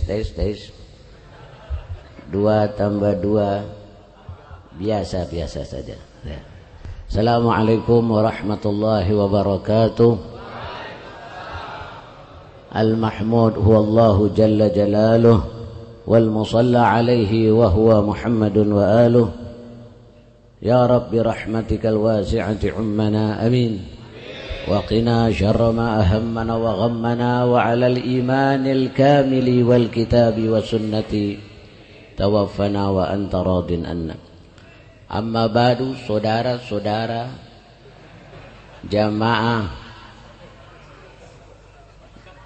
tes. 2 tambah 2 biasa saja. Ya. Assalamualaikum warahmatullahi wabarakatuh. Al-Mahmud huwa Allahu jalla jalaluh wal musalla alaihi wa huwa Muhammadun wa aluh. Ya Rabbi rahmatikal wasi'ati ummana amin. Wa qina syarra ma ahammana wa ghammana wa 'alal imanil kamili wal kitabi wa sunnati tawaffana wa anta radin anna. Amma ba'du, saudara-saudara jamaah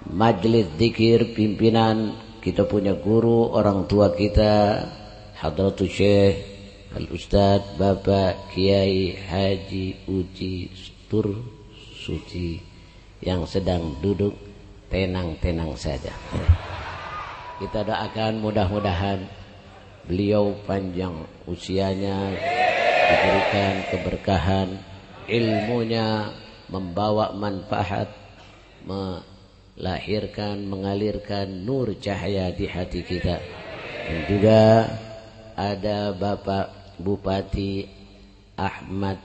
majlis zikir, pimpinan, kita punya guru, orang tua kita, Hadratus Syekh Al-Ustadz Bapak Kiai Haji Uji Suci yang sedang duduk tenang-tenang saja. Kita doakan mudah-mudahan beliau panjang usianya, diberikan keberkahan, ilmunya membawa manfaat, melahirkan, mengalirkan nur cahaya di hati kita. Dan juga ada Bapak Bupati Ahmad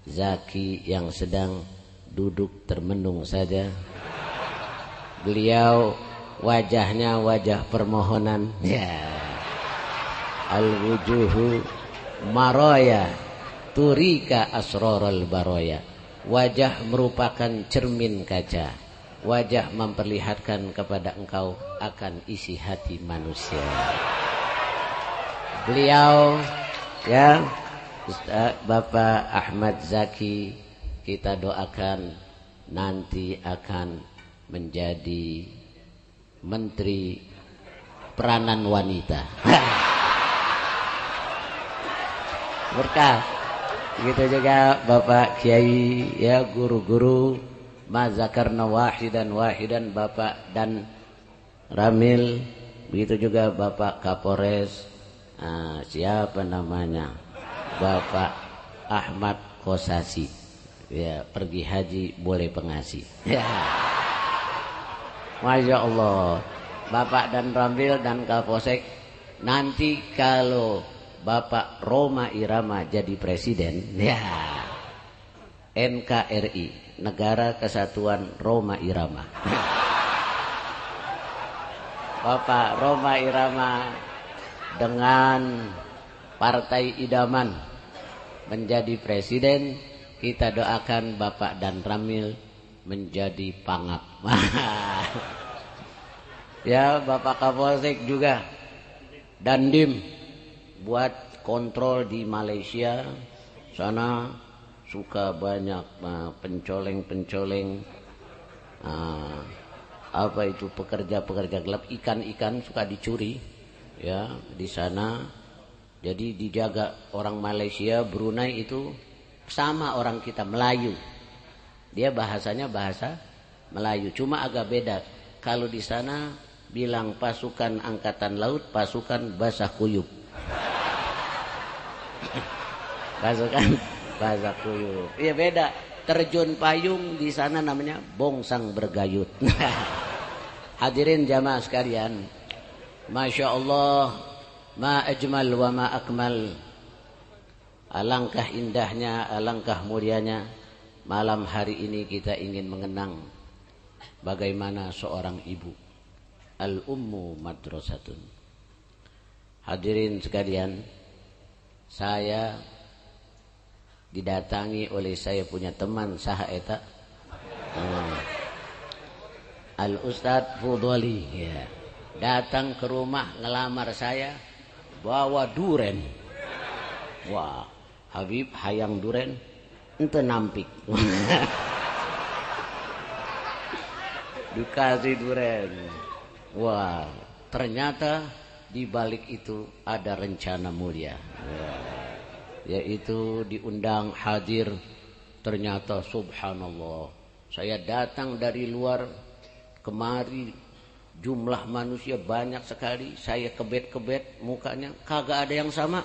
Zaki yang sedang duduk termenung saja. Beliau wajahnya wajah permohonan. Ya. Al-wujuhu maraya turika asrarul baraya. Wajah merupakan cermin kaca. Wajah memperlihatkan kepada engkau akan isi hati manusia. Beliau ya Ustaz Bapak Ahmad Zaki, kita doakan nanti akan menjadi Menteri Peranan Wanita. Berkah. Begitu juga Bapak Kiai, ya guru-guru mazakarna wahidan Bapak dan Ramil. Begitu juga Bapak Kapolres, siapa namanya, Bapak Ahmad Kosasi. Ya, pergi haji boleh pengasih. Ya. Masya Allah. Bapak dan Ramil dan Kapolsek, nanti kalau Bapak Roma Irama jadi presiden, ya, NKRI, Negara Kesatuan Roma Irama. Bapak Roma Irama dengan Partai Idaman menjadi presiden, kita doakan Bapak dan Ramil menjadi pangap. Ya, Bapak Kapolsek juga Dandim buat kontrol di Malaysia. Sana suka banyak pencoleng-pencoleng, apa itu, pekerja-pekerja gelap, ikan-ikan suka dicuri ya di sana. Jadi dijaga orang Malaysia. Brunei itu sama orang kita, Melayu. Dia bahasanya bahasa Melayu, cuma agak beda. Kalau di sana bilang pasukan angkatan laut, pasukan basah kuyup. Pasukan basah kuyup. Iya beda. Terjun payung di sana namanya bongsang bergayut. Hadirin jamaah sekalian, Masya Allah, ma ajmal wa ma akmal. Alangkah indahnya, alangkah mulianya malam hari ini kita ingin mengenang bagaimana seorang ibu. Al-ummu madrasatun. Hadirin sekalian, saya didatangi oleh saya punya teman saha eta, Al-Ustadz Fudhali, ya. Datang ke rumah ngelamar saya bawa duren. Wah, Habib hayang duren ente nampik. Dikasih duren. Wah, ternyata di balik itu ada rencana mulia, yaitu diundang hadir. Ternyata subhanallah, saya datang dari luar kemari, jumlah manusia banyak sekali. Saya kebet-kebet mukanya, kagak ada yang sama.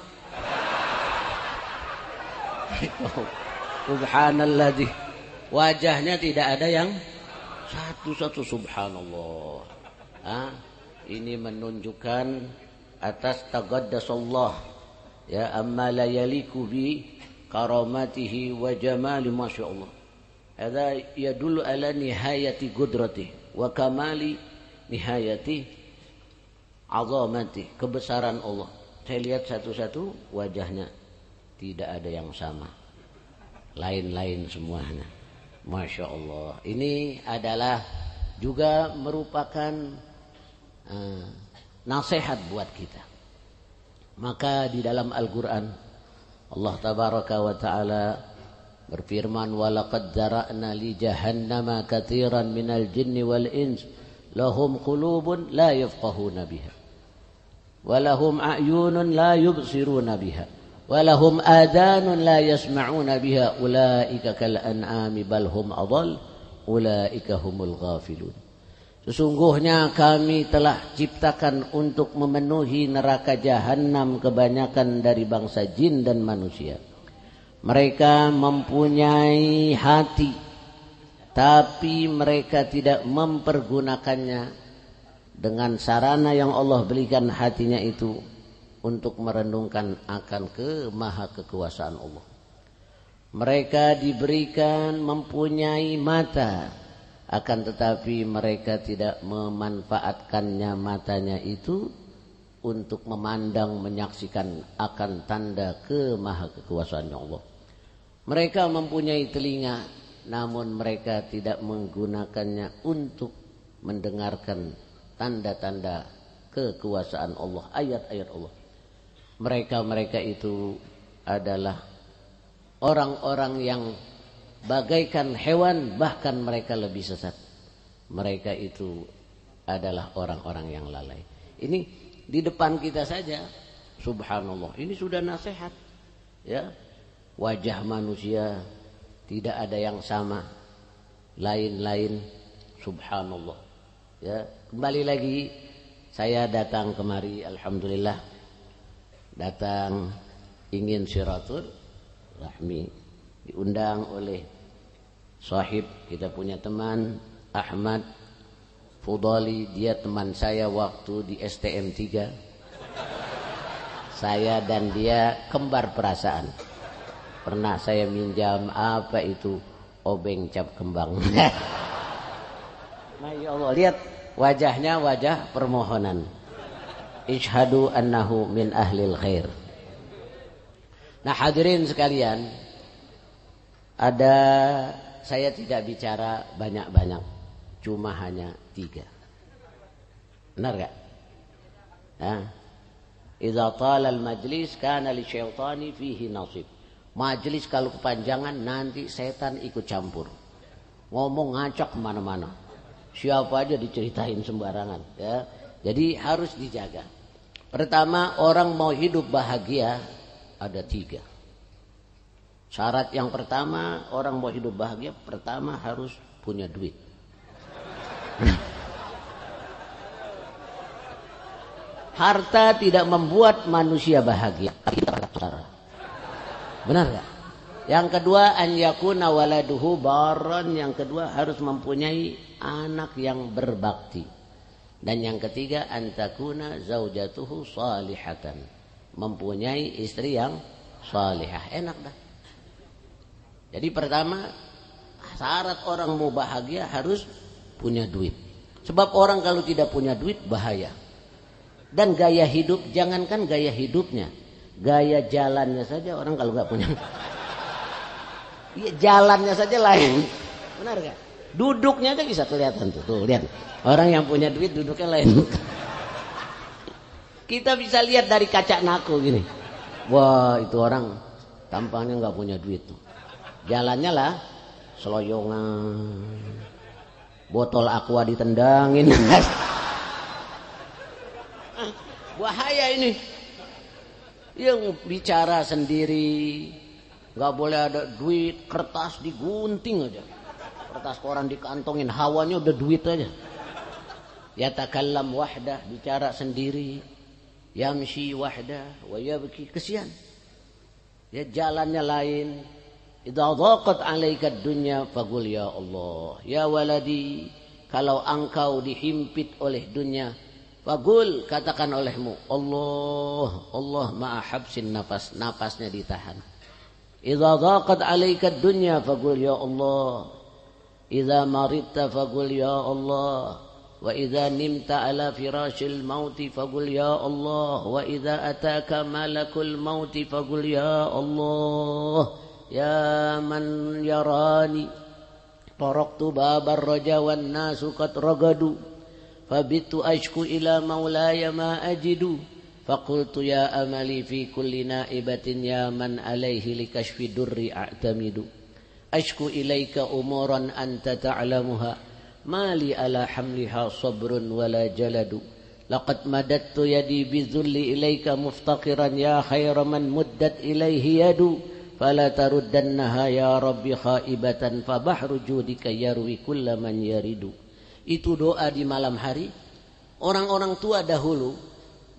Subhanallah, wajahnya tidak ada yang satu-satu. Subhanallah. Ini menunjukkan atas taqaddasallah ya amma la yaliku bi karamatihi wa jamali masyaallah. Hadza yadullu ala nihayati qudratihi wa kamali nihayati azamati, kebesaran Allah. Saya lihat satu-satu wajahnya tidak ada yang sama, lain-lain semuanya. Masya Allah. Ini adalah juga merupakan nasihat buat kita. Maka di dalam Al-Quran Allah tabaraka wa ta'ala berfirman, walaqad zara'na li jahannama katsiran minal jinni wal ins lahum qulubun la yafqahuna biha wa lahum a'yunun la yubsiruna biha wa lahum adanun la yasma'una biha ulaika kal an'ami bal hum adall ulaika humul ghafilun. Sesungguhnya kami telah ciptakan untuk memenuhi neraka jahanam kebanyakan dari bangsa jin dan manusia. Mereka mempunyai hati, tapi mereka tidak mempergunakannya dengan sarana yang Allah berikan hatinya itu untuk merenungkan akan maha kekuasaan Allah. Mereka diberikan mempunyai mata, akan tetapi mereka tidak memanfaatkannya matanya itu untuk memandang, menyaksikan akan tanda maha kekuasaan Allah. Mereka mempunyai telinga, namun mereka tidak menggunakannya untuk mendengarkan tanda-tanda kekuasaan Allah, ayat-ayat Allah. Mereka itu adalah orang-orang yang bagaikan hewan, bahkan mereka lebih sesat. Mereka itu adalah orang-orang yang lalai. Ini di depan kita saja, subhanallah. Ini sudah nasihat. Ya, wajah manusia tidak ada yang sama, lain-lain, subhanallah. Ya, kembali lagi saya datang kemari, alhamdulillah, datang ingin silaturahmi, diundang oleh sahib, kita punya teman Ahmad Fudali, dia teman saya waktu di STM 3. Saya dan dia kembar perasaan. Pernah saya minjam apa itu, obeng cap kembang. Nah, ya Allah, lihat wajahnya, wajah permohonan. Ishhadu annahu min ahlil khair. Nah, hadirin sekalian, saya tidak bicara banyak-banyak, cuma hanya 3. Benar gak? Idza tala al-majlis kana li syaitani fihi nasib. Majlis kalau kepanjangan nanti setan ikut campur. Ngomong ngacak kemana-mana. Siapa aja diceritain sembarangan. Ya. Jadi harus dijaga. Pertama, orang mau hidup bahagia ada 3. Syarat yang pertama, orang mau hidup bahagia, pertama harus punya duit. Harta tidak membuat manusia bahagia. Benar gak? Yang kedua, an yakuna waladuhu barran. Yang kedua, harus mempunyai anak yang berbakti. Dan yang ketiga, an takuna zaujatuhu salihatan. Mempunyai istri yang salihah. Enak dah. Jadi pertama, syarat orang mau bahagia harus punya duit. Sebab orang kalau tidak punya duit bahaya. Dan gaya hidup, jangankan gaya hidupnya, gaya jalannya saja orang kalau nggak punya. Iya, jalannya saja lain. Benar gak? Duduknya aja bisa kelihatan tuh. Tuh, lihat. Orang yang punya duit duduknya lain. Kita bisa lihat dari kaca naku gini. Wah, itu orang tampangnya nggak punya duit tuh. Jalannya lah seloyongan, botol aqua ditendangin. Bahaya ini. Yang bicara sendiri, nggak boleh ada duit, kertas digunting aja, kertas koran dikantongin, hawanya udah duit aja. Yatakallam wahdah, bicara sendiri, yamshi wahdah wa yabki, kesian. Ya, jalannya lain. Idza dhaqat 'alaika ad-dunya faqul ya Allah, ya waladi, kalau engkau dihimpit oleh dunia, Faqul, katakan olehmu, Allah, Allah ma'a habsin nafas, napasnya ditahan. Idza dhaqat 'alaika ad-dunya faqul ya Allah. Idza maridta faqul ya Allah. Wa idza nimta 'ala firashil maut faqul ya Allah. Wa idza ataka malakul maut faqul ya Allah. Ya man yarani taraktu babar raja wan nasu qad ragadu. Fabitu ashku ila maulaya ma ajidu. Faqultu ya amali fi kulli naibatin ya man alaihi likashfi durri a'tamidu. Ashku ilaika umuran anta ta'lamuha. Mali ala hamliha sabrun wala jaladu. Laqad madattu yadi bizulli ilaika muftaqiran ya khaira man muddat ilaihi yadu. Fala taruddannaha ya rabbi khaibatan fabahru judika yarwi kulla man yaridu. Itu doa di malam hari. Orang-orang tua dahulu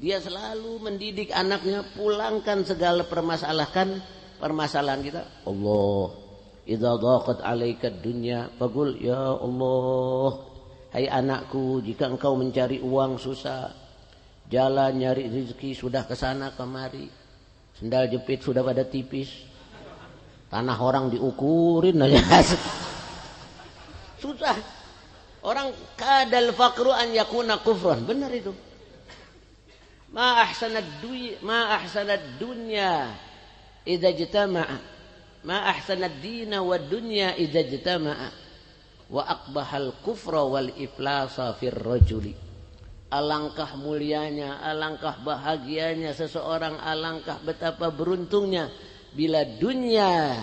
dia selalu mendidik anaknya, pulangkan segala permasalahan kita. Allah, idza dhaqat 'alaika dunya faqul ya Allah. Hai anakku, jika engkau mencari uang susah, jalan nyari rezeki sudah kesana kemari, sendal jepit sudah pada tipis, tanah orang diukurin aja. Susah. Orang kadal faqru an yakuna kufran. Benar itu. Ma ahsanad dunya idza ijtama'a. Ma ahsanad dina wad dunya idza ijtama'a. Wa aqbahal kufra wal iflasa fir rajuli. Alangkah mulianya, alangkah bahagianya seseorang, alangkah betapa beruntungnya bila dunia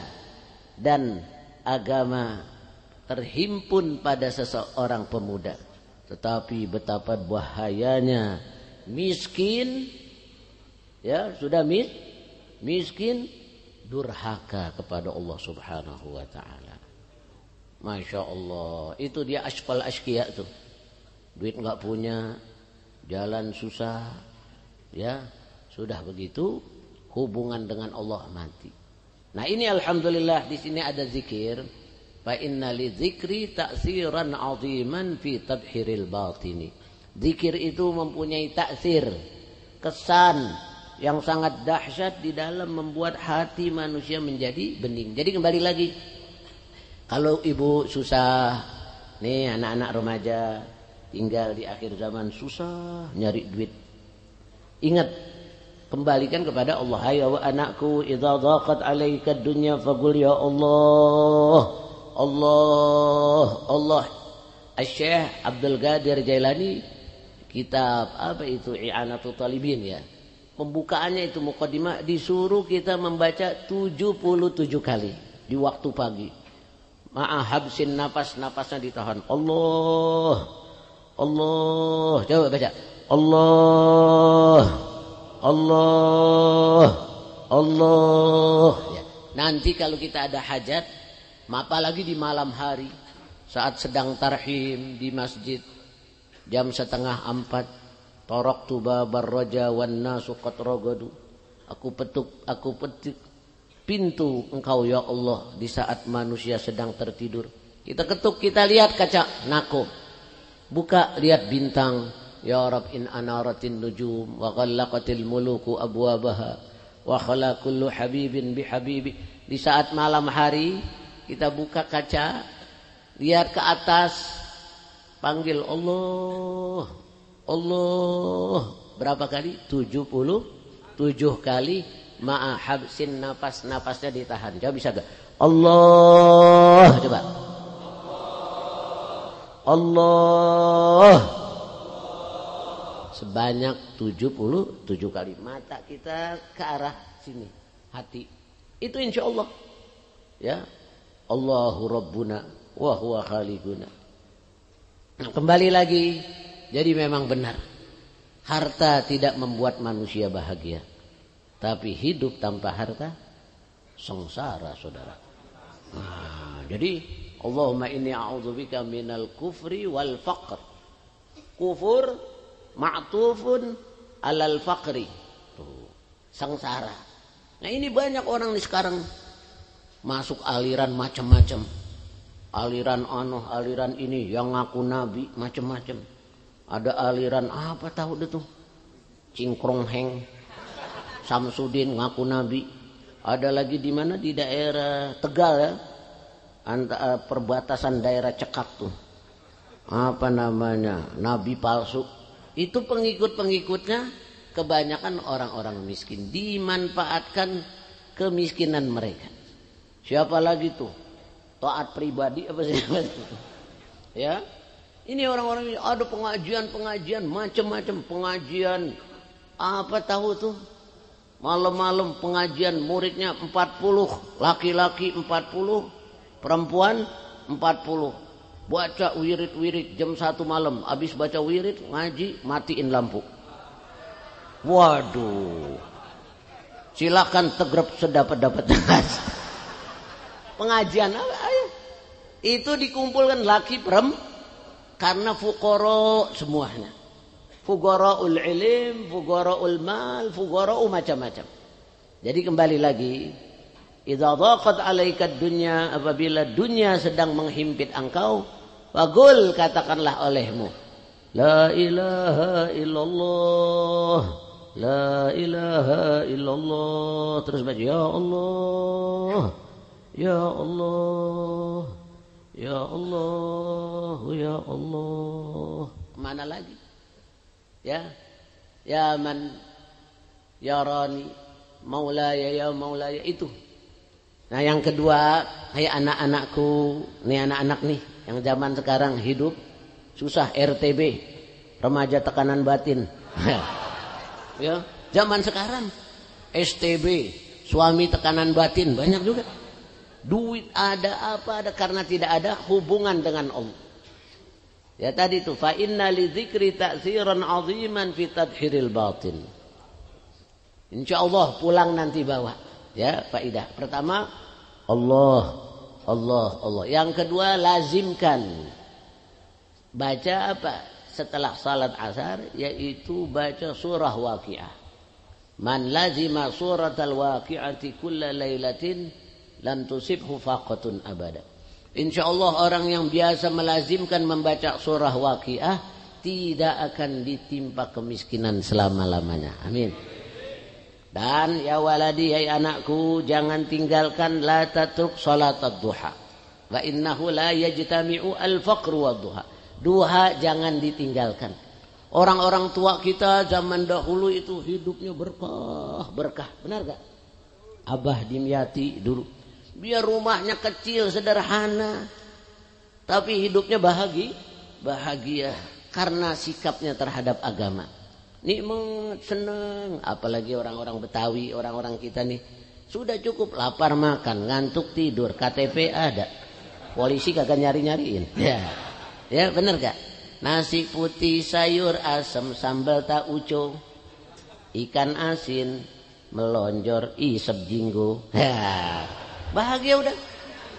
dan agama terhimpun pada seseorang pemuda. Tetapi betapa bahayanya miskin, ya sudah miskin durhaka kepada Allah Subhanahu wa taala. Masya Allah, itu dia asfal asqiya tuh. Duit enggak punya, jalan susah, ya sudah begitu hubungan dengan Allah mati. Nah ini alhamdulillah di sini ada zikir. Fa inna li dzikri ta'siran 'aziman fi tabhiril batini. Zikir itu mempunyai taksir, kesan yang sangat dahsyat di dalam membuat hati manusia menjadi bening. Jadi kembali lagi, kalau ibu susah, nih anak-anak remaja tinggal di akhir zaman susah nyari duit, ingat, kembalikan kepada Allah. Ayo anakku, idza dhaqat 'alaika dunya faqul ya Allah. Allah, Allah. Asy-Syaikh Abdul Qadir Jailani, kitab apa itu I'anatul Talibin ya. Pembukaannya itu muqaddimah, disuruh kita membaca 77 kali di waktu pagi. Ma'ahabsin napasnya ditahan. Allah. Allah. Coba baca. Allah. Allah. Allah. Ya. Nanti kalau kita ada hajat, apalagi di malam hari saat sedang tarhim di masjid, jam 3:30, taraktu babar raja wan nasu qad ragadu. Aku petik pintu engkau ya Allah di saat manusia sedang tertidur. Kita ketuk, kita lihat kaca nako. Buka, lihat bintang. Ya Rab, in anaratin nujum wa ghallaqatil muluku abwabaha wa khala kullu habibin bihabibi. Di saat malam hari kita buka kaca, lihat ke atas, panggil Allah, Allah. Berapa kali? 77 kali. Ma'ahabsin napasnya ditahan. Coba bisa gak? Allah. Coba. Allah. Sebanyak 77 kali. Mata kita ke arah sini, hati. Itu insya Allah. Ya. Allahu Rabbuna wa huwa khaliquna. Kembali lagi, jadi memang benar, harta tidak membuat manusia bahagia, tapi hidup tanpa harta sengsara, saudara. Nah, jadi Allahumma inni a'udzubika minal kufri wal faqr. Kufur ma'tufun alal faqri. Tuh, sengsara. Nah ini banyak orang nih sekarang masuk aliran macam-macam. Aliran aliran ini yang ngaku nabi macam-macam. Ada aliran apa tahu deh tuh, Cingkrong Heng, Samsudin ngaku nabi. Ada lagi di mana, di daerah Tegal ya, antara perbatasan daerah Cekak tuh, apa namanya, nabi palsu. Itu pengikut-pengikutnya kebanyakan orang-orang miskin, dimanfaatkan kemiskinan mereka. Siapa lagi tuh, taat pribadi apa sih ya, ini orang-orang ada pengajian macam-macam, pengajian apa tahu tuh, malam-malam pengajian, muridnya 40, laki-laki 40, perempuan 40. Baca wirid-wirid jam 1 malam. Habis baca wirid, ngaji, matiin lampu. Waduh. Silakan tegrep sedapat-dapat. Pengajian apa? Ayo. Itu dikumpulkan laki perempuan karena fuqara semuanya. Fuqara'ul ilim, fuqara'ul mal, fuqara'u macam-macam. Jadi kembali lagi, idza dhaqat 'alaika dunya, apabila dunia sedang menghimpit engkau, faqul, katakanlah olehmu, la ilaha illallah, la ilaha illallah. Terus baca ya Allah, ya Allah, ya Allah, ya Allah. Mana lagi? Ya man yarani maulaya ya maulaya, itu. Nah yang kedua, hai anak-anakku, nih anak-anak nih yang zaman sekarang hidup susah, RTB, remaja tekanan batin. Ya, zaman sekarang STB, suami tekanan batin, banyak juga. Duit ada apa ada, karena tidak ada hubungan dengan Allah. Ya tadi itu, fa inna li dzikri ta'tsiran 'aziman fi tadhhiril batin. Insyaallah pulang nanti bawa ya faidah. Pertama, Allah, Allah, Allah. Yang kedua, lazimkan baca apa setelah salat asar, yaitu baca surah Waqiah. Man lazima suratal waqi'ati kulla lailatin lam tusibhu faqatun abada. Insyaallah orang yang biasa melazimkan membaca surah Waqiah tidak akan ditimpa kemiskinan selama-lamanya. Amin. Dan ya waladi, ya anakku, jangan tinggalkan la tatruk salatad duha. Wa innahu la yajtami'u al-faqru wad duha. Duha jangan ditinggalkan. Orang-orang tua kita zaman dahulu itu hidupnya berkah. Benar gak? Abah Dimyati dulu. Biar rumahnya kecil, sederhana, tapi hidupnya bahagia karena sikapnya terhadap agama. Nikmat, senang. Apalagi orang-orang Betawi, orang-orang kita nih, sudah cukup lapar makan, ngantuk tidur, KTP ada, polisi kagak nyari-nyariin. Ya bener gak? Nasi putih, sayur asam, sambal tauco, ikan asin, melonjor, isep jinggo. Bahagia udah.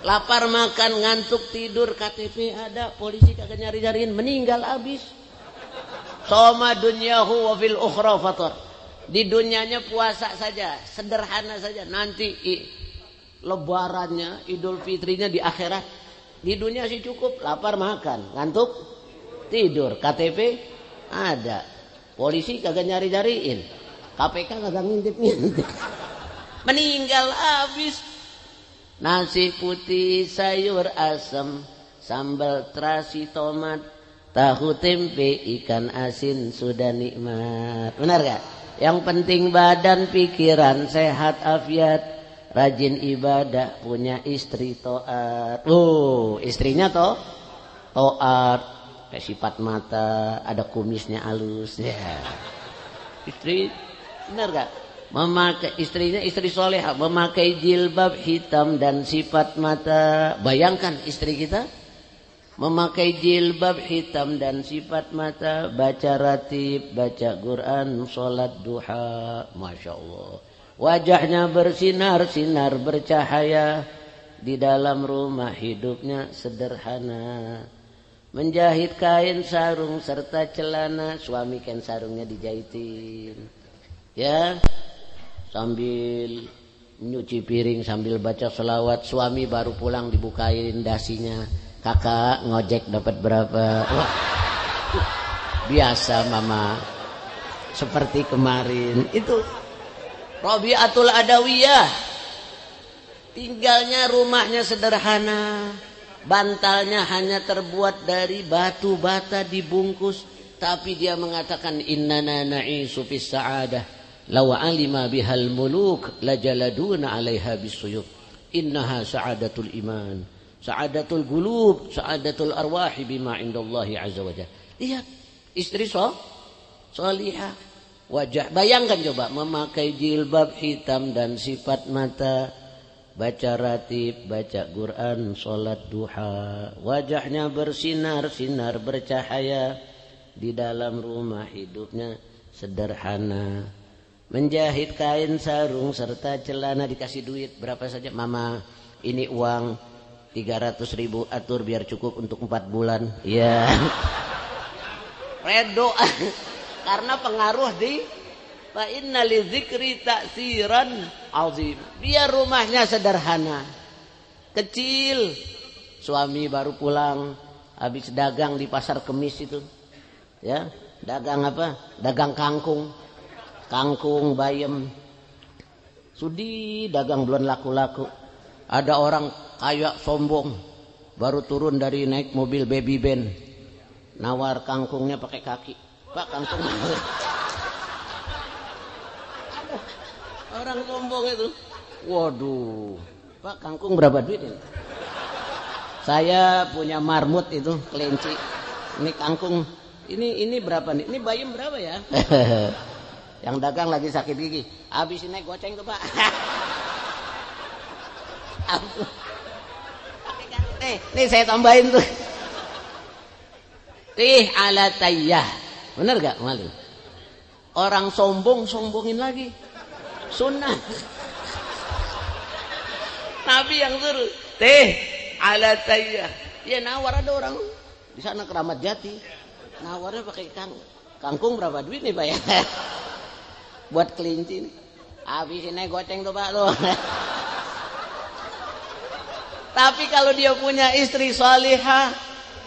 Lapar makan, ngantuk tidur, KTP ada, polisi kagak nyari-nyariin, meninggal habis. Soma dunyahu wa fil ukhra fatar. Di dunianya puasa saja, sederhana saja. Nanti lebarannya, Idul Fitrinya di akhirat. Di dunia sih cukup, lapar makan, ngantuk tidur, KTP ada, polisi kagak nyari-nyariin, KPK kagak ngintip-ngintip. Meninggal habis. Nasi putih, sayur asam, sambal terasi, tomat, tahu tempe, ikan asin, sudah nikmat. Benar gak? Yang penting badan, pikiran sehat, afiat, rajin ibadah, punya istri to'at. Istrinya to'at, kayak sifat mata, ada kumisnya halus. Ya. Istri, benar gak? Memakai istrinya, istri soleha, memakai jilbab hitam dan sifat mata. Bayangkan istri kita memakai jilbab hitam dan sifat mata, baca ratib, baca Quran, sholat duha, masya Allah. Wajahnya bersinar-sinar, bercahaya. Di dalam rumah hidupnya sederhana. Menjahit kain sarung serta celana, suami kain sarungnya dijahitin. Ya, sambil nyuci piring, sambil baca selawat. Suami baru pulang dibukain dasinya. Kakak ngojek dapat berapa? Biasa mama. Seperti kemarin. Itu Rabi'atul Adawiyah. Tinggalnya rumahnya sederhana. Bantalnya hanya terbuat dari batu bata dibungkus. Tapi dia mengatakan innana na'isu fis sa'adah. Law alima bihal muluk lajaladuna 'alaiha bisuyuf. Innaha sa'adatul iman. Sa'adatul gulub, sa'adatul arwahi bima indallahi azza wajalla. Lihat, istri salihah. Wajah, bayangkan coba memakai jilbab hitam dan sifat mata, baca ratib, baca Quran, sholat duha. Wajahnya bersinar-sinar, bercahaya. Di dalam rumah hidupnya sederhana. Menjahit kain sarung serta celana, dikasih duit berapa saja. Mama, ini uang 300.000, atur biar cukup untuk 4 bulan. Ya. Redo. Karena pengaruh di fa inna lidzikri ta'siran azim. Biar rumahnya sederhana. Kecil. Suami baru pulang habis dagang di pasar Kemis itu. Ya, dagang apa? Dagang kangkung. Kangkung bayam. Sudi dagang belum laku-laku. Ada orang kaya sombong baru turun dari naik mobil baby van, nawar kangkungnya pakai kaki. Pak, kangkung. Orang sombong itu. Waduh, Pak, kangkung berapa duit ini? Saya punya marmut itu, kelinci. Ini kangkung, ini berapa nih? Ini bayam berapa ya? Yang dagang lagi sakit gigi. Habis ini goceng tuh, Pak. Nih saya tambahin tuh. Ala tayyah. Benar gak malu? Orang sombong sombongin lagi. Sunnah. Nabi yang suruh. Ala tayyah. Ya nawar, ada orang di sana Keramat Jati. Nawarnya pakai kangkung berapa duit nih Pak ya? Buat kelinci. Habis ini goceng tuh Pak tuh. Tapi kalau dia punya istri salihah,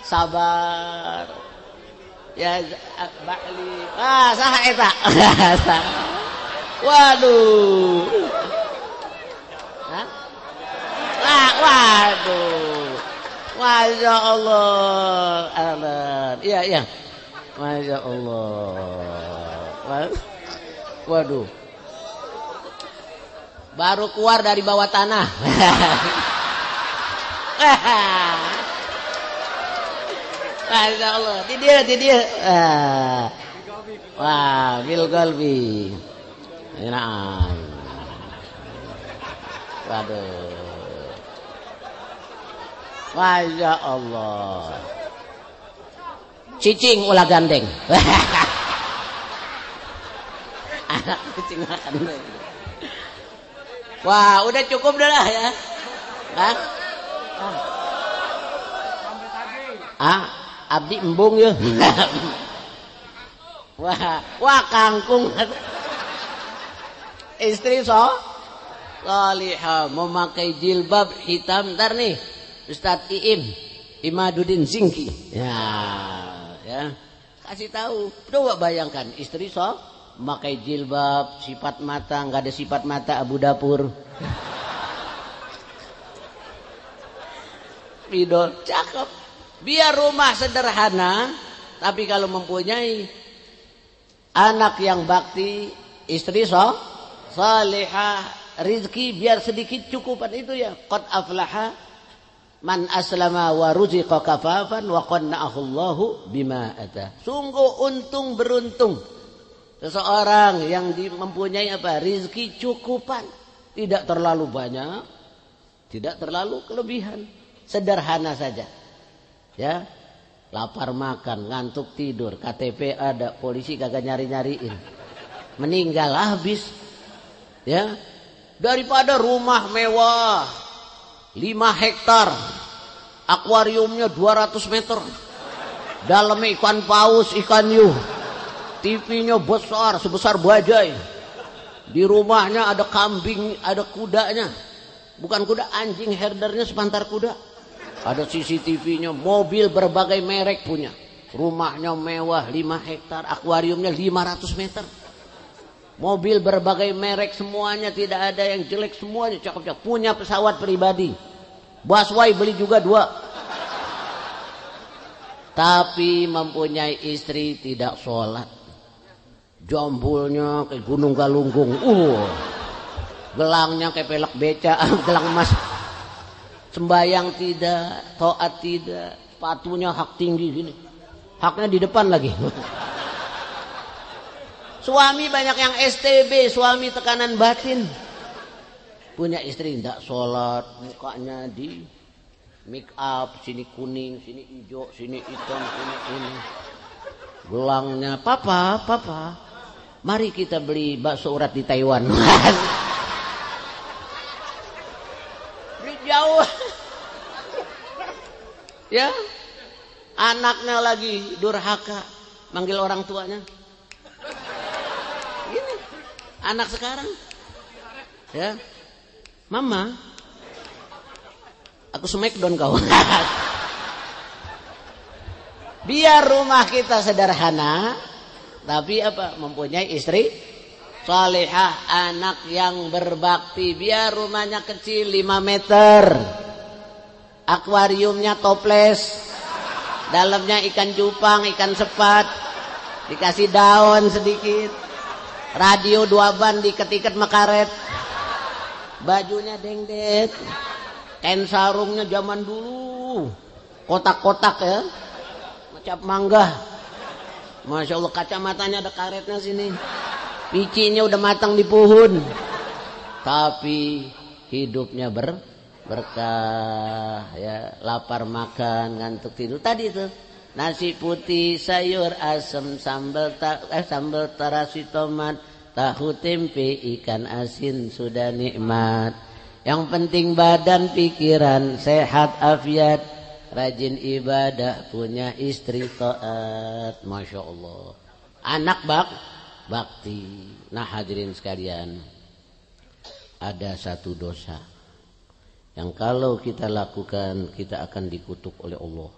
sabar. Ya ba'li. Saha eta. Waduh. Hah? Waduh. Masya Allah. Iya. Masya Allah. Waduh. Baru keluar dari bawah tanah. Masya Allah. Di dia. Wah, bil qalbi. Naam. Waduh. Masya Allah. Cicing ulah gandeng. Anak cicing ulah gandeng. Wah, udah cukup dah lah ya. Hah? Abdi embung ya. Wah kangkung. Istri salihah memakai jilbab hitam. Ntar nih Ustadz Imaduddin Zingki. Ya. Kasih tahu. Coba bayangkan istri memakai jilbab, sifat mata, enggak ada sifat mata Abu Dapur. Ridho, cakep. Biar rumah sederhana, tapi kalau mempunyai anak yang bakti, istri salihah, rizki biar sedikit cukupan itu ya. Qad aflaha man aslama wa ruziqa kafafan wa qanna'ahu Allahu bima ata. Sungguh untung beruntung seseorang yang mempunyai apa? Rizki cukupan, tidak terlalu banyak, tidak terlalu kelebihan. Sederhana saja. Ya. Lapar makan, ngantuk tidur, KTP ada, polisi kagak nyari-nyariin. Meninggal habis. Ya. Daripada rumah mewah 5 hektar, akuariumnya 200 meter. Dalamnya ikan paus, ikan yuh. TV-nya besar sebesar bajai. Di rumahnya ada kambing, ada kudanya. Bukan kuda, anjing, herdernya sepantar kuda. Ada CCTV-nya, mobil berbagai merek punya. Rumahnya mewah 5 hektar, akuariumnya 500 meter. Mobil berbagai merek semuanya, tidak ada yang jelek, semuanya cakep-cakep. Punya pesawat pribadi. Busway beli juga 2. Tapi mempunyai istri tidak sholat. Jambulnya kayak gunung galunggung. Gelangnya kayak pelak beca, gelang emas. Sembayang tidak, taat tidak, sepatunya hak tinggi gini. Haknya di depan lagi. Suami banyak yang STB, suami tekanan batin. Punya istri tidak sholat, mukanya di make up, sini kuning, sini hijau, sini hitam, sini ini. Gelangnya, papa, mari kita beli bakso urat di Taiwan. Beli jauh. Ya. Anaknya lagi durhaka, manggil orang tuanya. Gini, anak sekarang, ya, mama, aku smackdown kau. Biar rumah kita sederhana, tapi apa? Mempunyai istri salihah, anak yang berbakti. Biar rumahnya kecil 5 meter, akuariumnya toples. Dalamnya ikan cupang, ikan sepat, dikasih daun sedikit, radio 2 ban diket-iket mekaret, bajunya dengdet, kain sarungnya zaman dulu, kotak-kotak ya, macam mangga. Masya Allah, kacamatanya ada karetnya sini, picinya udah matang di pohon, tapi hidupnya berkah, ya, lapar makan, ngantuk tidur. Tadi itu nasi putih, sayur asem, sambal terasi tomat, tahu tempe, ikan asin sudah nikmat. Yang penting badan pikiran sehat afiat, rajin ibadah, punya istri taat. Masya Allah. Anak bakti. Nah hadirin sekalian, ada satu dosa yang kalau kita lakukan kita akan dikutuk oleh Allah.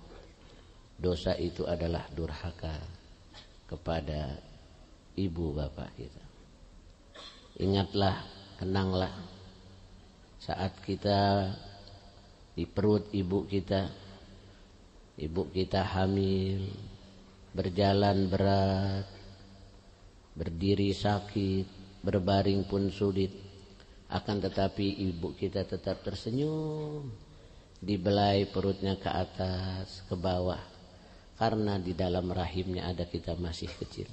Dosa itu adalah durhaka kepada ibu bapak kita. Ingatlah, kenanglah saat kita di perut ibu kita hamil, berjalan berat, berdiri sakit, berbaring pun sulit. Akan tetapi ibu kita tetap tersenyum, dibelai perutnya ke atas, ke bawah, karena di dalam rahimnya ada kita masih kecil.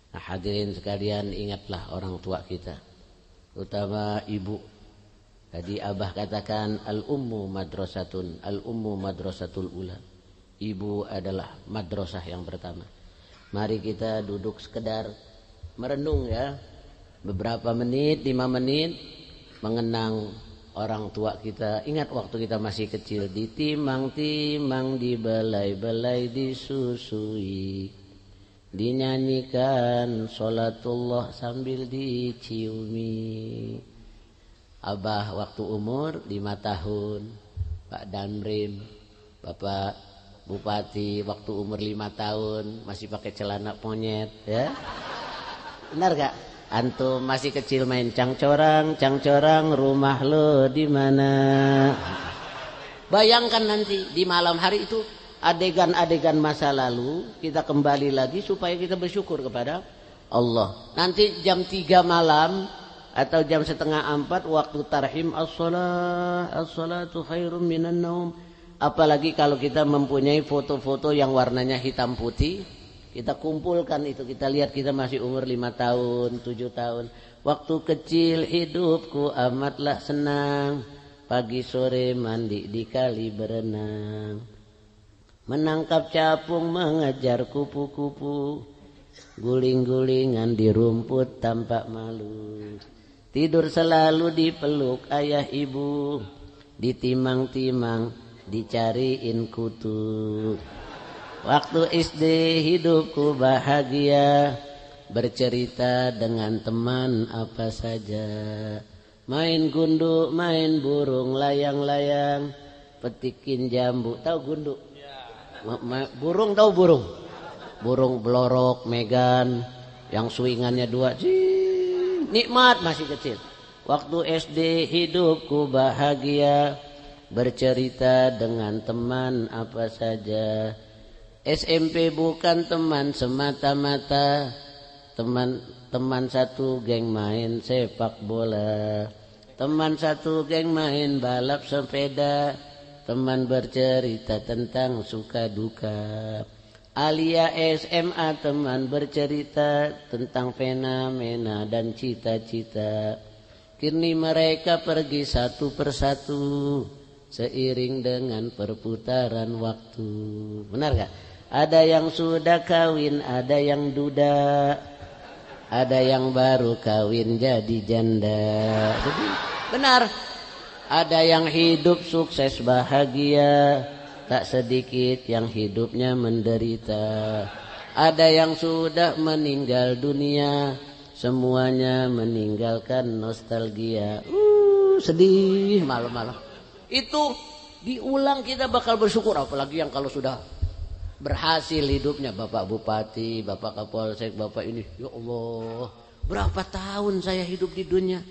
Nah hadirin sekalian, ingatlah orang tua kita, terutama ibu. Tadi abah katakan al-ummu madrasatun, al-ummu madrasatul ula. Ibu adalah madrasah yang pertama. Mari kita duduk sekedar merenung ya, beberapa menit, 5 menit, mengenang orang tua kita. Ingat waktu kita masih kecil, ditimang-timang, dibelai-belai, disusui, dinyanyikan sholatullah sambil diciumi. Abah waktu umur 5 tahun, Pak Damrim, Bapak Bupati waktu umur 5 tahun masih pakai celana monyet, ya. Benar gak? Antum masih kecil main cangcorang, rumah lo di mana? Bayangkan nanti di malam hari itu adegan-adegan masa lalu kita kembali lagi supaya kita bersyukur kepada Allah. Nanti jam 3 malam atau jam 3:30 waktu tarhim as-salatu khairum minan naum. Apalagi kalau kita mempunyai foto-foto yang warnanya hitam putih. Kita kumpulkan itu, kita lihat kita masih umur 5 tahun, 7 tahun. Waktu kecil hidupku amatlah senang, pagi sore mandi di kali berenang, menangkap capung, mengejar kupu-kupu, guling-gulingan di rumput tampak malu, tidur selalu dipeluk ayah ibu, ditimang-timang, dicariin kutu. Waktu SD hidupku bahagia, bercerita dengan teman apa saja, main gundu, main burung layang-layang, petikin jambu. Tahu gundu? Burung, tahu burung? burung belorok, megan, yang swingannya 2, nikmat masih kecil. Waktu SD hidupku bahagia, bercerita dengan teman apa saja. SMP bukan teman semata-mata, teman satu geng main sepak bola, teman satu geng main balap sepeda, teman bercerita tentang suka duka. Alia SMA teman bercerita tentang fenomena dan cita-cita. Kini mereka pergi satu persatu seiring dengan perputaran waktu. Benar gak? Ada yang sudah kawin, ada yang duda, ada yang baru kawin jadi janda. Jadi, benar. Ada yang hidup sukses bahagia, tak sedikit yang hidupnya menderita. Ada yang sudah meninggal dunia, semuanya meninggalkan nostalgia. Sedih malam-malam. Itu diulang kita bakal bersyukur. Apalagi yang kalau sudah berhasil hidupnya. Bapak Bupati, Bapak Kapolsek, Bapak ini. Ya Allah, berapa tahun saya hidup di dunia.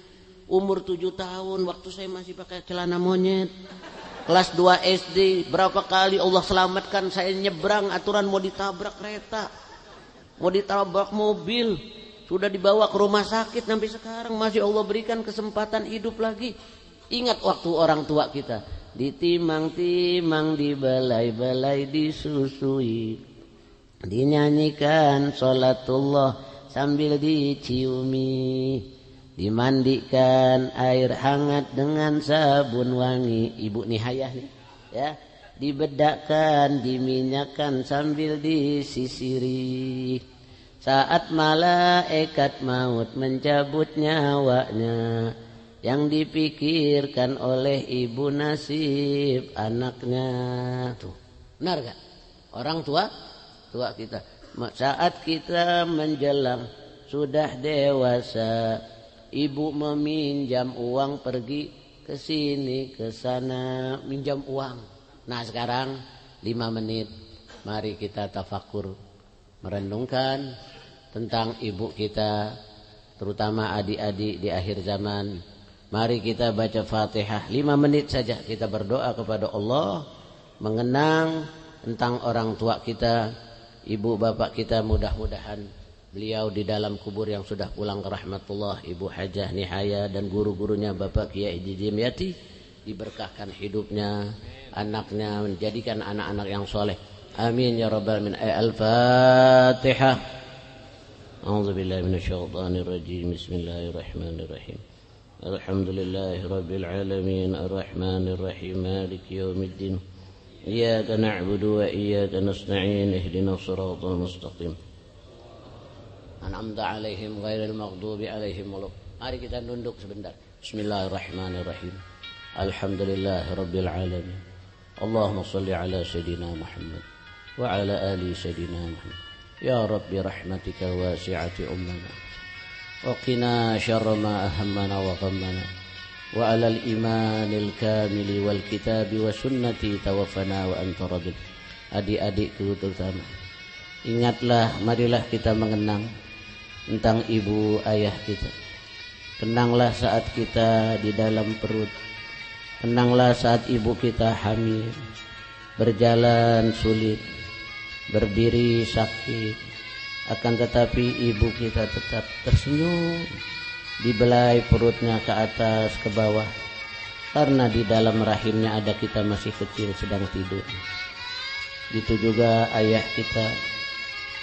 Umur 7 tahun waktu saya masih pakai celana monyet. Kelas 2 SD, berapa kali Allah selamatkan saya nyebrang aturan mau ditabrak kereta, mau ditabrak mobil, sudah dibawa ke rumah sakit, sampai sekarang masih Allah berikan kesempatan hidup lagi. Ingat waktu orang tua kita, ditimang-timang, dibalai-balai, disusui, dinyanyikan sholatullah sambil diciumi, dimandikan air hangat dengan sabun wangi. Ibu nihayah nih, ya, dibedakkan, diminyakan sambil disisiri. Saat malaikat maut mencabut nyawanya, yang dipikirkan oleh ibu nasib anaknya. Tuh, benar gak? Orang tua kita. Saat kita menjelang sudah dewasa, ibu meminjam uang, pergi ke sini ke sana minjam uang. Nah sekarang 5 menit, mari kita tafakur, merenungkan tentang ibu kita, terutama adik-adik di akhir zaman. Mari kita baca Fatihah 5 menit saja, kita berdoa kepada Allah, mengenang tentang orang tua kita, ibu bapak kita. Mudah-mudahan beliau di dalam kubur yang sudah pulang ke rahmatullah, Ibu Hajah Nihaya dan guru-gurunya Bapak Kiai Jimyati, diberkahkan hidupnya, anaknya menjadikan anak-anak yang soleh. Amin ya rabbal alamin. Al-Fatihah. A'udzubillahi minasyaitonirrajim. Bismillahirrahmanirrahim. Alhamdulillahi rabbil alamin, arrahmanirrahim, maliki yaumiddin. Iyyaka na'budu wa iyyaka nasta'in, ihdinas siratal mustaqim. An'amta 'alaihim ghairil maghdubi 'alaihim walad. Mari kita nunduk sebentar. Bismillahirrahmanirrahim. Alhamdulillahi rabbil alamin. Allahumma shalli ala sayidina Muhammad wa ala ali sayidina Muhammad. Ya Rabbi rahmatika wasi'ati ummana wa qina syarra ma ahammana wa ghammana wa ala al-imanil kamili wal kitabi wa sunnati tawaffana wa anta radid. Adik-adikku terutama, ingatlah, marilah kita mengenang tentang ibu ayah kita. Kenanglah saat kita di dalam perut, kenanglah saat ibu kita hamil, berjalan sulit, berdiri sakit, akan tetapi ibu kita tetap tersenyum, dibelai perutnya ke atas ke bawah, karena di dalam rahimnya ada kita masih kecil sedang tidur. Itu juga ayah kita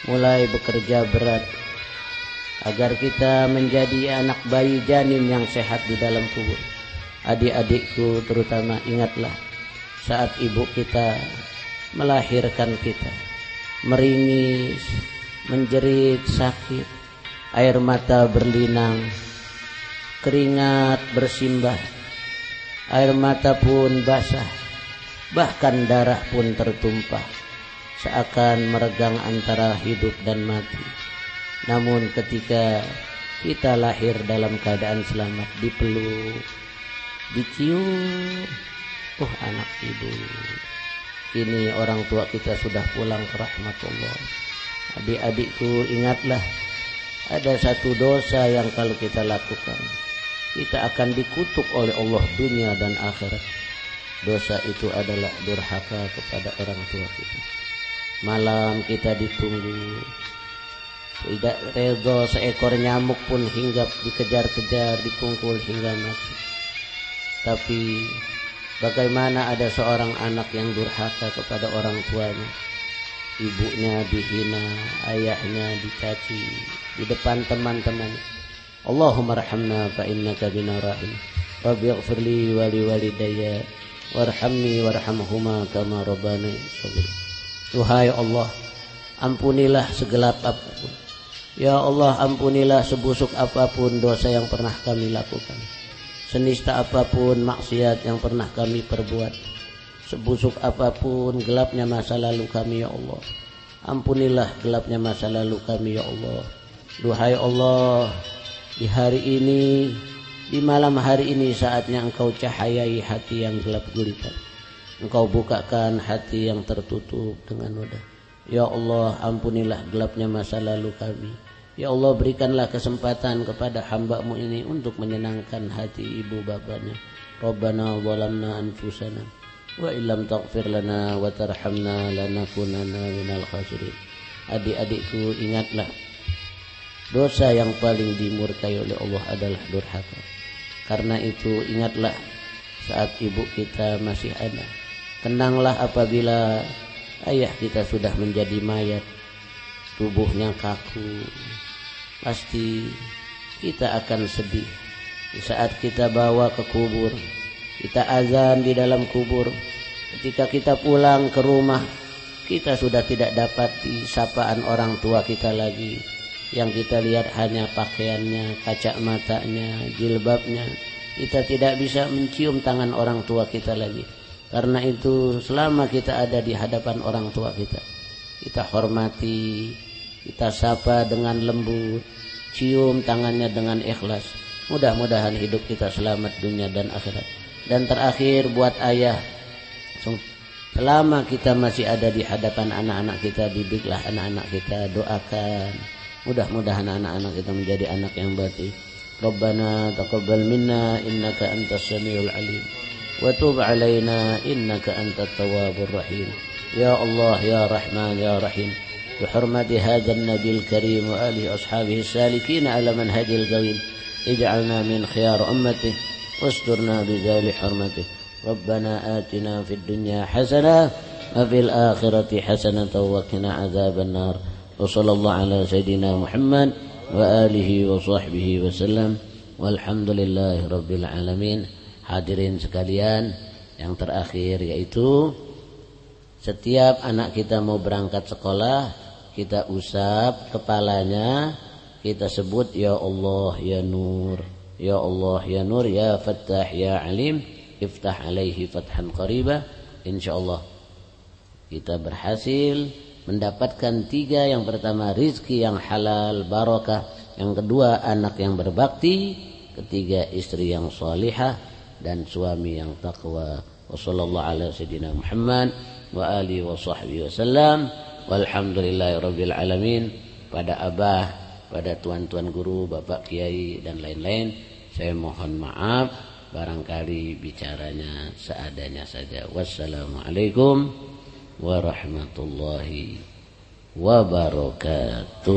mulai bekerja berat agar kita menjadi anak bayi janin yang sehat di dalam kubur. Adik-adikku terutama, ingatlah saat ibu kita melahirkan kita, meringis, menjerit sakit, air mata berlinang, keringat bersimbah, air mata pun basah, bahkan darah pun tertumpah, seakan meregang antara hidup dan mati. Namun ketika kita lahir dalam keadaan selamat, dipeluk, dicium, anak ibu. Kini orang tua kita sudah pulang ke rahmatullah. Adik-adikku, ingatlah, ada satu dosa yang kalau kita lakukan, kita akan dikutuk oleh Allah dunia dan akhirat. Dosa itu adalah durhaka kepada orang tua kita. Malam kita ditunggu, tidak reda seekor nyamuk pun hinggap, dikejar-kejar, dipungkul hingga mati. Tapi bagaimana ada seorang anak yang durhaka kepada orang tuanya? Ibunya dihina, ayahnya dicaci di depan teman-teman. Allahumma rahamna fa innaka bina rahim. Rabbi ighfirli wa liwalidayya warhamni warhamhuma kama rabbani shaghira. Tuhai Allah, ampunilah segelap apapun. Ya Allah, ampunilah sebusuk apapun dosa yang pernah kami lakukan. Senista apapun maksiat yang pernah kami perbuat. Sebusuk apapun gelapnya masa lalu kami, ya Allah. Ampunilah gelapnya masa lalu kami, ya Allah. Duhai Allah, di hari ini, di malam hari ini saatnya Engkau cahayai hati yang gelap gulita. Engkau bukakan hati yang tertutup dengan mudah. Ya Allah, ampunilah gelapnya masa lalu kami. Ya Allah, berikanlah kesempatan kepada hamba-Mu ini untuk menyenangkan hati ibu bapanya. Rabbana zalamna anfusana wa illam taghfir lana wa tarhamna lanakunanna minal khasirin. Adik-adikku, ingatlah, dosa yang paling dimurkai oleh Allah adalah durhaka. Karena itu ingatlah saat ibu kita masih ada. Tenanglah apabila ayah kita sudah menjadi mayat, tubuhnya kaku. Pasti kita akan sedih. Di saat kita bawa ke kubur, kita azan di dalam kubur. Ketika kita pulang ke rumah, kita sudah tidak dapat sapaan orang tua kita lagi. Yang kita lihat hanya pakaiannya, kaca matanya, jilbabnya. Kita tidak bisa mencium tangan orang tua kita lagi. Karena itu selama kita ada di hadapan orang tua kita, kita hormati, kita sapa dengan lembut, cium tangannya dengan ikhlas. Mudah-mudahan hidup kita selamat dunia dan akhirat. Dan terakhir buat ayah, selama kita masih ada di hadapan anak-anak kita, didiklah anak-anak kita, doakan. Mudah-mudahan anak-anak kita menjadi anak yang baik. Rabbana taqabbal minna innaka antas samiul alim wa tub alaina innaka antat tawwabur rahim. Ya Allah, ya Rahman, ya Rahim, bi hurmati hadzal nabiyil karim wa alihi ashabihi salikin ala manhajil qawim, ij'alna min khiyar ummatihi واسترنا بذال حرمته. ربنا آتنا في الدنيا حسنة وفي الآخرة حسنة وقنا عذاب النار. وصلى الله على سيدنا محمد وآله وصحبه وسلم والحمد لله رب العالمين. Hadirin sekalian, yang terakhir yaitu setiap anak kita mau berangkat sekolah, kita usap kepalanya, kita sebut ya Allah ya Nur, ya Allah ya Nur, ya Fattah ya Alim, iftah alaihi fathan qariba. Insyaallah kita berhasil mendapatkan 3. Yang pertama rizki yang halal barakah, yang kedua anak yang berbakti, ketiga istri yang salihah dan suami yang taqwa. Wassallallahu ala sayyidina Muhammad wa alihi wa sahbihi wasallam walhamdulillahi rabbil alamin. Pada abah, pada tuan-tuan guru, bapak kiai dan lain-lain, saya mohon maaf barangkali bicaranya seadanya saja. Wassalamualaikum warahmatullahi wabarakatuh.